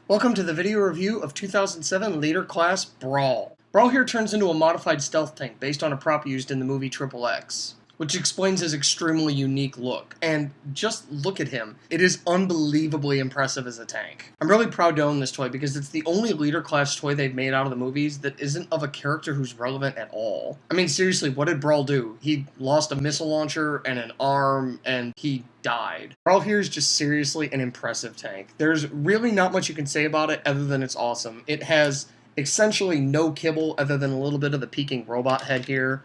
Welcome to the video review of 2007 Leader Class Brawl. Brawl here turns into a modified stealth tank based on a prop used in the movie XXX, which explains his extremely unique look. And just look at him. It is unbelievably impressive as a tank. I'm really proud to own this toy because it's the only Leader Class toy they've made out of the movies that isn't of a character who's relevant at all. I mean, seriously, what did Brawl do? He lost a missile launcher and an arm, and he died. Brawl here is just seriously an impressive tank. There's really not much you can say about it other than it's awesome. It has essentially no kibble other than a little bit of the peeking robot head here.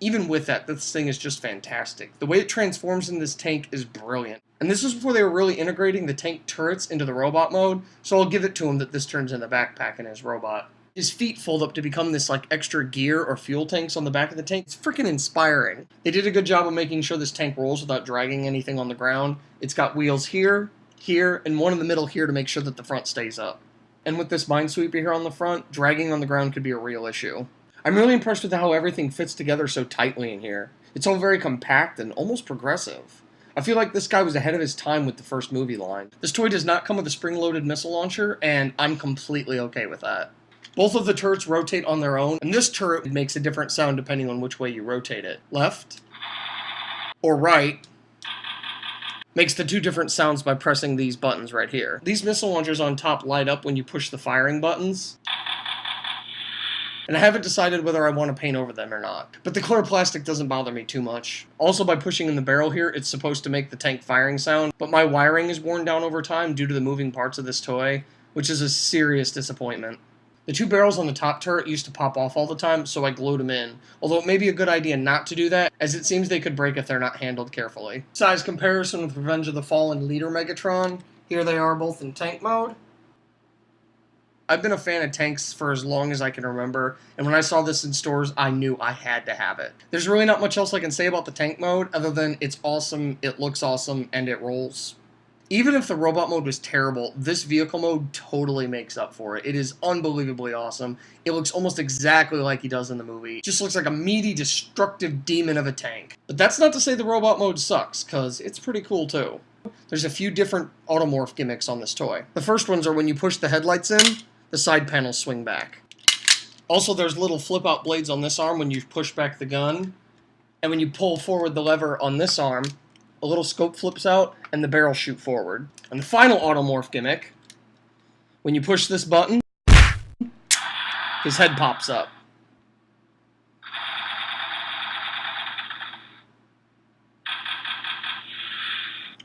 Even with that, this thing is just fantastic. The way it transforms in this tank is brilliant. And this is before they were really integrating the tank turrets into the robot mode, so I'll give it to him that this turns into the backpack in his robot. His feet fold up to become this like extra gear or fuel tanks on the back of the tank. It's freaking inspiring. They did a good job of making sure this tank rolls without dragging anything on the ground. It's got wheels here, here, and one in the middle here to make sure that the front stays up. And with this minesweeper here on the front, dragging on the ground could be a real issue. I'm really impressed with how everything fits together so tightly in here. It's all very compact and almost progressive. I feel like this guy was ahead of his time with the first movie line. This toy does not come with a spring-loaded missile launcher, and I'm completely okay with that. Both of the turrets rotate on their own, and this turret makes a different sound depending on which way you rotate it. Left or right makes the two different sounds by pressing these buttons right here. These missile launchers on top light up when you push the firing buttons, and I haven't decided whether I want to paint over them or not. But the clear plastic doesn't bother me too much. Also, by pushing in the barrel here, it's supposed to make the tank firing sound, but my wiring is worn down over time due to the moving parts of this toy, which is a serious disappointment. The two barrels on the top turret used to pop off all the time, so I glued them in, although it may be a good idea not to do that, as it seems they could break if they're not handled carefully. Size comparison with Revenge of the Fallen Leader Megatron. Here they are both in tank mode. I've been a fan of tanks for as long as I can remember, and when I saw this in stores, I knew I had to have it. There's really not much else I can say about the tank mode, other than it's awesome, it looks awesome, and it rolls. Even if the robot mode was terrible, this vehicle mode totally makes up for it. It is unbelievably awesome. It looks almost exactly like he does in the movie. It just looks like a meaty, destructive demon of a tank. But that's not to say the robot mode sucks, because it's pretty cool too. There's a few different automorph gimmicks on this toy. The first ones are when you push the headlights in, the side panels swing back. Also, there's little flip-out blades on this arm when you push back the gun, and when you pull forward the lever on this arm, a little scope flips out, and the barrels shoot forward. And the final automorph gimmick, when you push this button, his head pops up.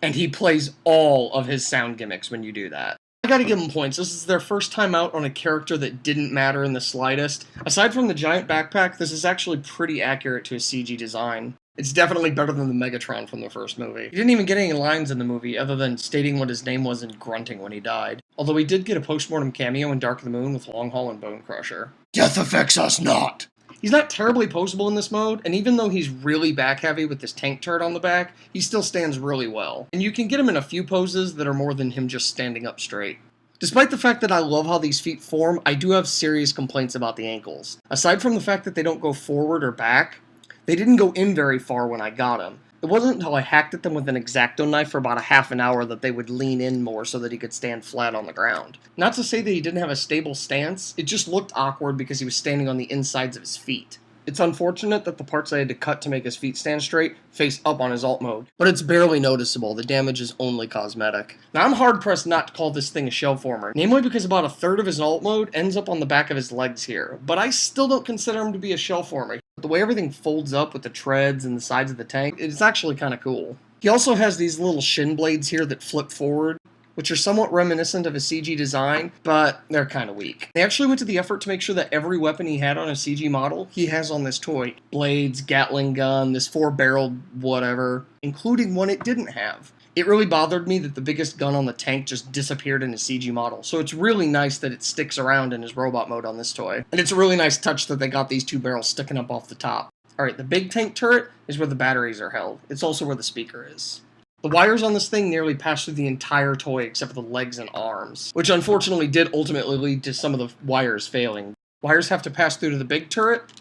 And he plays all of his sound gimmicks when you do that. I gotta give them points. This is their first time out on a character that didn't matter in the slightest. Aside from the giant backpack, this is actually pretty accurate to his CG design. It's definitely better than the Megatron from the first movie. He didn't even get any lines in the movie other than stating what his name was and grunting when he died. Although he did get a post-mortem cameo in Dark of the Moon with Long Haul and Bone Crusher. Death affects us not! He's not terribly poseable in this mode, and even though he's really back-heavy with this tank turret on the back, he still stands really well. And you can get him in a few poses that are more than him just standing up straight. Despite the fact that I love how these feet form, I do have serious complaints about the ankles. Aside from the fact that they don't go forward or back, they didn't go in very far when I got them. It wasn't until I hacked at them with an X-Acto knife for about a half an hour that they would lean in more so that he could stand flat on the ground. Not to say that he didn't have a stable stance, it just looked awkward because he was standing on the insides of his feet. It's unfortunate that the parts I had to cut to make his feet stand straight face up on his alt mode, but it's barely noticeable. The damage is only cosmetic. Now, I'm hard-pressed not to call this thing a shell former, namely because about a third of his alt mode ends up on the back of his legs here, but I still don't consider him to be a shell former. The way everything folds up with the treads and the sides of the tank, it's actually kind of cool. He also has these little shin blades here that flip forward, which are somewhat reminiscent of his CG design, but they're kind of weak. They actually went to the effort to make sure that every weapon he had on a CG model, he has on this toy. Blades, Gatling gun, this 4-barreled whatever, including one it didn't have. It really bothered me that the biggest gun on the tank just disappeared in his CG model, so it's really nice that it sticks around in his robot mode on this toy. And it's a really nice touch that they got these two barrels sticking up off the top. Alright, the big tank turret is where the batteries are held. It's also where the speaker is. The wires on this thing nearly pass through the entire toy except for the legs and arms, which unfortunately did ultimately lead to some of the wires failing. Wires have to pass through to the big turret,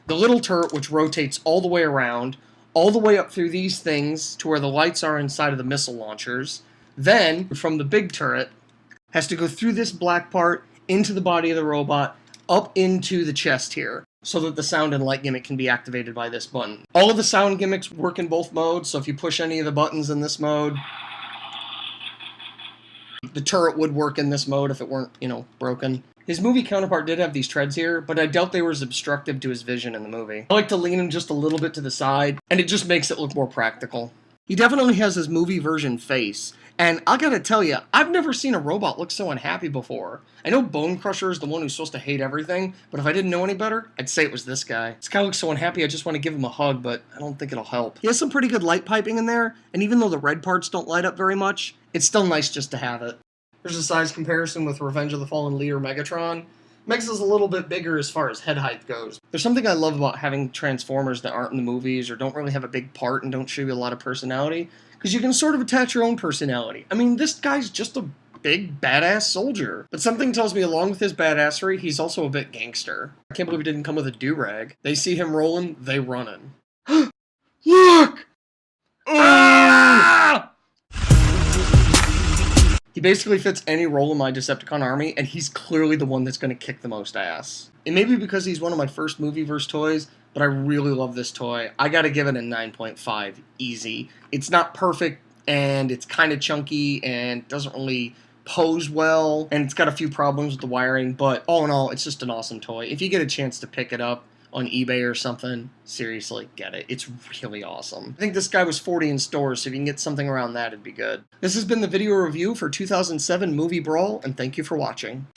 the little turret which rotates all the way around, all the way up through these things to where the lights are inside of the missile launchers, then from the big turret has to go through this black part, into the body of the robot, up into the chest here, so that the sound and light gimmick can be activated by this button. All of the sound gimmicks work in both modes, so if you push any of the buttons in this mode, the turret would work in this mode if it weren't, broken. His movie counterpart did have these treads here, but I doubt they were as obstructive to his vision in the movie. I like to lean him just a little bit to the side, and it just makes it look more practical. He definitely has his movie version face, and I gotta tell you, I've never seen a robot look so unhappy before. I know Bone Crusher is the one who's supposed to hate everything, but if I didn't know any better, I'd say it was this guy. This guy looks so unhappy I just want to give him a hug, but I don't think it'll help. He has some pretty good light piping in there, and even though the red parts don't light up very much, it's still nice just to have it. There's a size comparison with Revenge of the Fallen leader Megatron. Mex is a little bit bigger as far as head height goes. There's something I love about having Transformers that aren't in the movies or don't really have a big part and don't show you a lot of personality, because you can sort of attach your own personality. I mean, this guy's just a big, badass soldier. But something tells me along with his badassery, he's also a bit gangster. I can't believe he didn't come with a do-rag. They see him rolling, they running. Look! Ah! He basically fits any role in my Decepticon army, and he's clearly the one that's going to kick the most ass. It may be because he's one of my first Movieverse toys, but I really love this toy. I gotta give it a 9.5, easy. It's not perfect, and it's kind of chunky, and doesn't really pose well, and it's got a few problems with the wiring, but all in all, it's just an awesome toy. If you get a chance to pick it up on eBay or something, seriously, get it. It's really awesome. I think this guy was $40 in stores, so if you can get something around that, it'd be good. This has been the video review for 2007 movie Brawl, and thank you for watching.